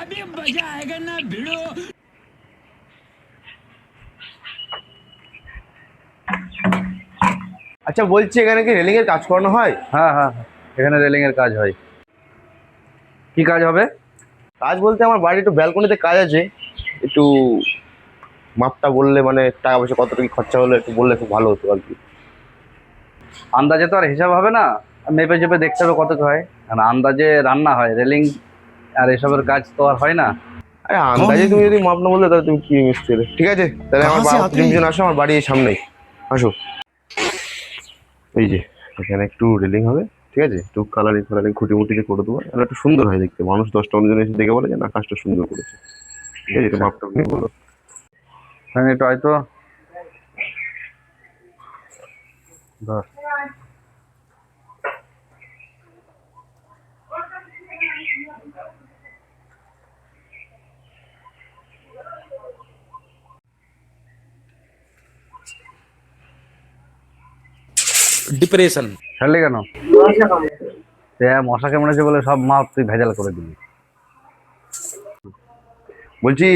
अभी मजा आएगा ना भिड़ो। আচ্ছা বলছি এখানে কি রেলিং এর কাজ করানো হয়? হ্যাঁ হ্যাঁ, এখানে রেলিং এর কাজ হয়। কি কাজ হবে? কাজ বলতে আমার বাড়ি একটু ব্যালকনিতে কাজ আছে, একটু মাপটা বললে মানে টাকা পয়সা কত টাকা খরচা হলো একটু বললে খুব ভালো হতো আর কি। আন্দাজে তো আর হিসাব হবে না, মেপে চেপে দেখতে হবে কত কি হয়। কারণ আন্দাজে রান্না হয়, রেলিং আর এসবের কাজ তো আর হয় না। আরে আন্দাজে তুমি যদি মাপ না বললে তাহলে তুমি কি মিস্ত্রি? ঠিক আছে তাহলে আমার দুজন আসো, আমার বাড়ির সামনেই আসো। এই যে এখানে একটু রেলিং হবে, ঠিক আছে, একটু কালারিং খুঁটি মুটি দিয়ে করে দেবো, আর একটু সুন্দর হয় দেখতে, মানুষ 10টা জন এসে দেখে বলে যে না কাজটা সুন্দর করেছে। ঠিক আছে, একটু মাপটা নিয়ে বলো। হ্যাঁ এটা হয়তো 10। डिप्रेशन ছাড়লি কেন? মশা কামড়েছে বলে সব মাপ তুই ভেজাল করে দিবি। বলছি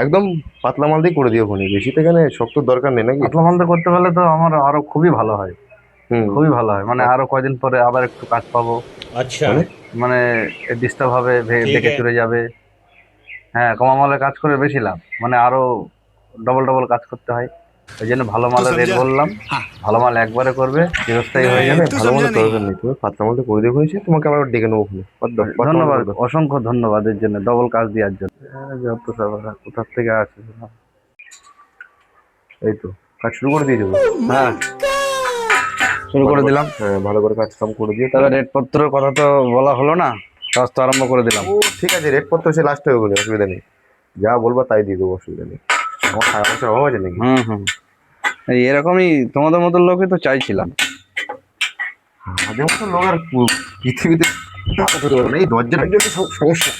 একদম পাতলা মাল দিয়ে করে দিও, ওখানে বেশি তো এখানে শক্ত দরকার নেই নাকি? পাতলা মালতে করতে পারলে তো আমার আরো খুবই ভালো হয়, হুম, খুবই ভালো হয়। মানে আরো কয়দিন পরে আবার একটু কাজ পাবো। अच्छा মানে ডিস্টার্ব হবে, ঠিক দেখে আছে। চলে যাবে। হ্যাঁ, কমা মালে কাজ করে বেশি লাভ, মানে আরো ডবল কাজ করতে হয়। ওই জন্য ভালো মালের রেট বললাম। ভালো মাল একবারে করবে, চিরস্থায়ী হয়ে যাবে। ভালো মালের দরকার নেই, তুমি পাতলা মালটা করে দিয়ে হয়েছে, তোমাকে আবার ডেকে নেবো ওখানে। ধন্যবাদ, অসংখ্য ধন্যবাদ এর জন্য, ডবল কাজ দেওয়ার জন্য। যত সব কোথার থেকে আসে, এই তো কাজ শুরু করে দিয়ে দেবো। হ্যাঁ শুরু করে দিলাম। হ্যাঁ ভালো করে কাজ কাম করে দিয়ে তবে রেট পত্রের কথা তো বলা হলো না, কাজ তো আরম্ভ করে দিলাম। ও ঠিক আছে, রেট পত্র সে লাস্টে হবে, অসুবিধা নেই, যা বলবা তাই দিয়ে দেবো, অসুবিধা নেই। আমার টাকা পয়সার অভাব আছে নাকি? হুম, এরকমই তোমাদের মতো লোকই তো চাইছিলাম। আমাদের মতো লোক আর পৃথিবীতে এই দরজার জন্য সব সমস্যা।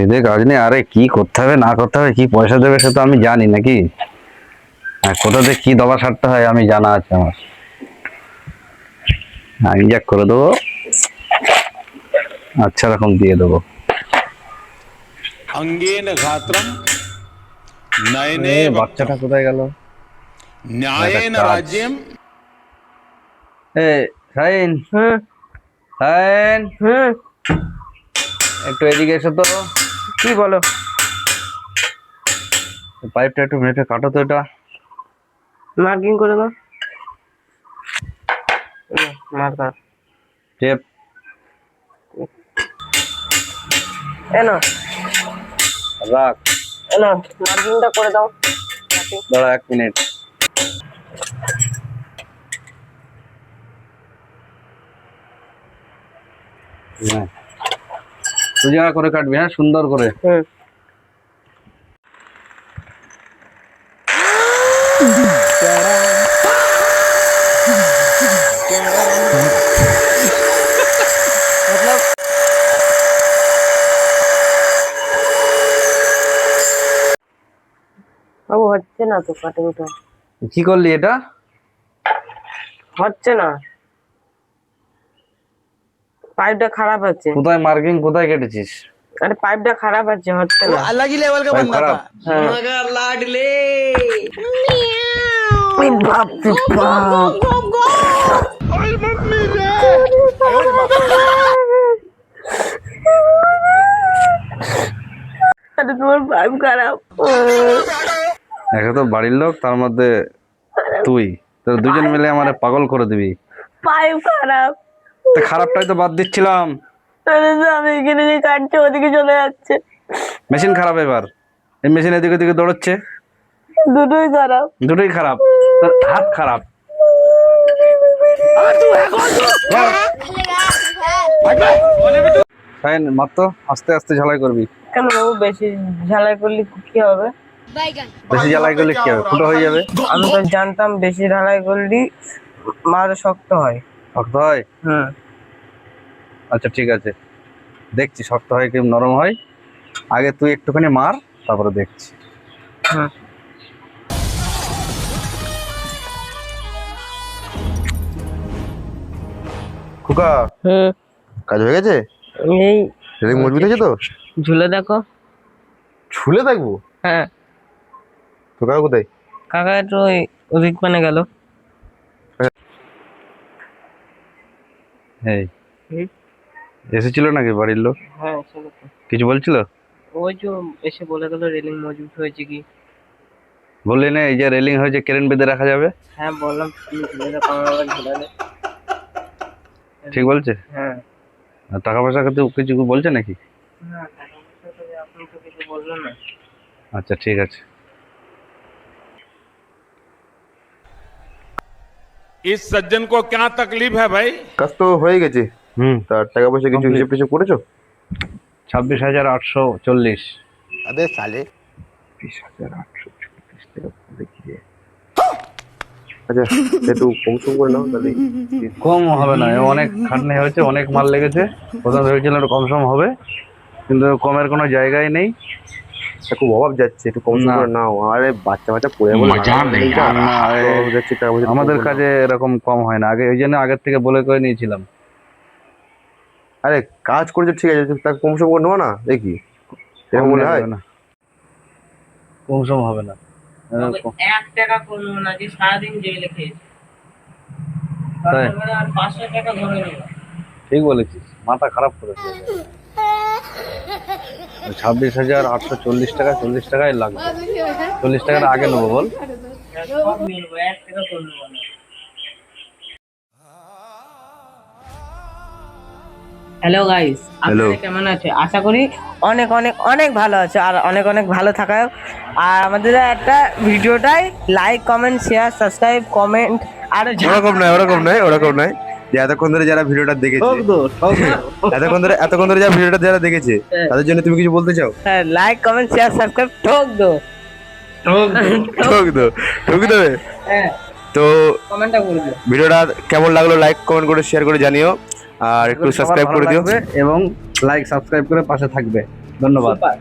এদের কাজ নেই, আরে কি করতে হবে না করতে হবে, কি পয়সা দেবে সে তো আমি জানি নাকি, আর কোথাতে কি দবা সারতে হয় আমি জানা আছে আমার। আমি যা করে দেবো, আচ্ছা রকম দিয়ে দেবো। अंगेन घात्रम नयने বাচ্চাটা কোথায় গেল? न्यायेन राज्यम এ শাইন, শাইন, একটু এদিকে এসো তো। কি বলো? পাইপটা একটু মেপে কাটো তো, এটা মার্কিং করে দাও। মার্কার টেপ এনো রাখ। এনো মার্কিংটা করে দাও। দাঁড়া 1 মিনিট। হ্যাঁ সোজা করে কাটবি, হ্যাঁ সুন্দর করে। বাবু হচ্ছে না তো কাটিংটা, কি করলি এটা? হচ্ছে না, পাইপটা খারাপ আছে। কোথায় মার্কিং, কোথায় কেটেছিস? আরে পাইপটা খারাপ আছে, হচ্ছে না। अलग ही लेवल का পাইপ बंदा খারাপ? था मगर लाडले ওই বাপ রে বাপ। আরে তোমার পাইপ খারাপ। একে তো বাড়ির লোক, তার মধ্যে তুই, তোর দুজন মিলে আমারে পাগল করে দিবি। পাইপ খারাপ। তো খারাপটাই তো বাদ দিচ্ছিলাম। আরে তো আমি এখানে যে কাটছে ওদিকে চলে যাচ্ছে। মেশিন খারাপ, এবার এই মেশিন এদিকে ওদিকে দৌড়চ্ছে, দুটোই খারাপ। দুটোই খারাপ। তোর হাত খারাপ। ফাইন, মাত্র আস্তে আস্তে ঝালাই করবি। কেন বাবু বেশি ঝালাই করলে কি হবে? বেশি ঝালাই করলে কি হবে? ফুটো হয়ে যাবে। আমি তো জানতাম বেশি ঢালাই করলে মার শক্ত হয়। শক্ত হয়? আচ্ছা ঠিক আছে, দেখছি শক্ত হয় কি নরম হয়। আগে তুই একটুখানি মার, তারপরে দেখছি। খোকা হুম কাজ হয়ে গেছে? এই রেলিং মজবুত আছে তো? ঝুলে দেখো। ঝুলে থাকবো? হ্যাঁ তো কাকা কোথায়? কাকা একটু ওই ওদিক মানে গেল। এই হুম? এসেছিল নাকি বাড়ির লোক? হ্যাঁ চলো তো। কিছু বলছিল? ওই যে এসে বলে গেল রেলিং মজবুত হয়েছে কি। বললি না এই যে রেলিং হয়েছে কেরেন বেঁধে রাখা যাবে? হ্যাঁ বললাম তুমি ঝুলে দেখো, আমার আবার ঝুলালে। ঠিক বলছে? হ্যাঁ আর টাকা পয়সা কিছু বলছে নাকি? না টাকা পয়সা তো আপনি তো কিছু বললেন না। আচ্ছা ঠিক আছে। इस सज्जन को क्या तकलीफ है भाई? কাজ তো হয়ে গেছে। তার টাকা পয়সা কিছু Complete. হিসেব টিসেব করেছো? 26,840। 20,840 টাকা দেখি রে। আচ্ছা একটু কম সম করে নাও তাহলে। কম হবে না, এ অনেক খাটনি হয়েছে, অনেক মাল লেগেছে। প্রথম ভেবেছিলাম একটু কম সম হবে, কিন্তু কমের কোনো জায়গায় নেই। খুব অভাব যাচ্ছে, একটু কম সম না। করে নাও। আরে বাচ্চা বাচ্চা পড়ে বলে না, যাচ্ছে টাকা পয়সা আমাদের কম করে কাজে এরকম কম হয় না, আগে ওই জন্য আগের থেকে বলে করে নিয়েছিলাম। নাও। আরে কাজ করেছো ঠিক আছে, তাকে কম সম করে নেবো না দেখি এরকম মনে হয়? কম সম হবে না। তবে 1 টাকা করবো না যে সারাদিন জেলে খেয়েছি। তাই? তারপরে আর 500 টাকা ধরে নেবো। ঠিক বলেছিস, মাথা খারাপ করেছে। 26,840 টাকা, 40 টাকাই লাগবে। 40 টাকাটা আগে নেবো বল। সব মিলবো, 1 টাকা করে নেবো না। হ্যালো গাইস, আপনারা কেমন আছে? আশা করি অনেক অনেক অনেক ভালো আছে, আর অনেক অনেক ভালো থাকায়। আর আমাদের একটা ভিডিওটাই like comment share subscribe comment আর ওরকম নয় যে এতক্ষণ ধরে যারা ভিডিওটা দেখেছে, এতক্ষণ ধরে যারা ভিডিওটা যারা দেখেছে তাদের জন্য তুমি কিছু বলতে চাও? হ্যাঁ লাইক কমেন্ট শেয়ার সাবস্ক্রাইব ঠক দেবে। হ্যাঁ তো কমেন্টটা করে দিও। ভিডিওটা কেমন লাগলো লাইক কমেন্ট করে শেয়ার করে জানিও, আর একটু সাবস্ক্রাইব করে দিও। এবং লাইক সাবস্ক্রাইব করে পাশে থাকবে। ধন্যবাদ। সুপার।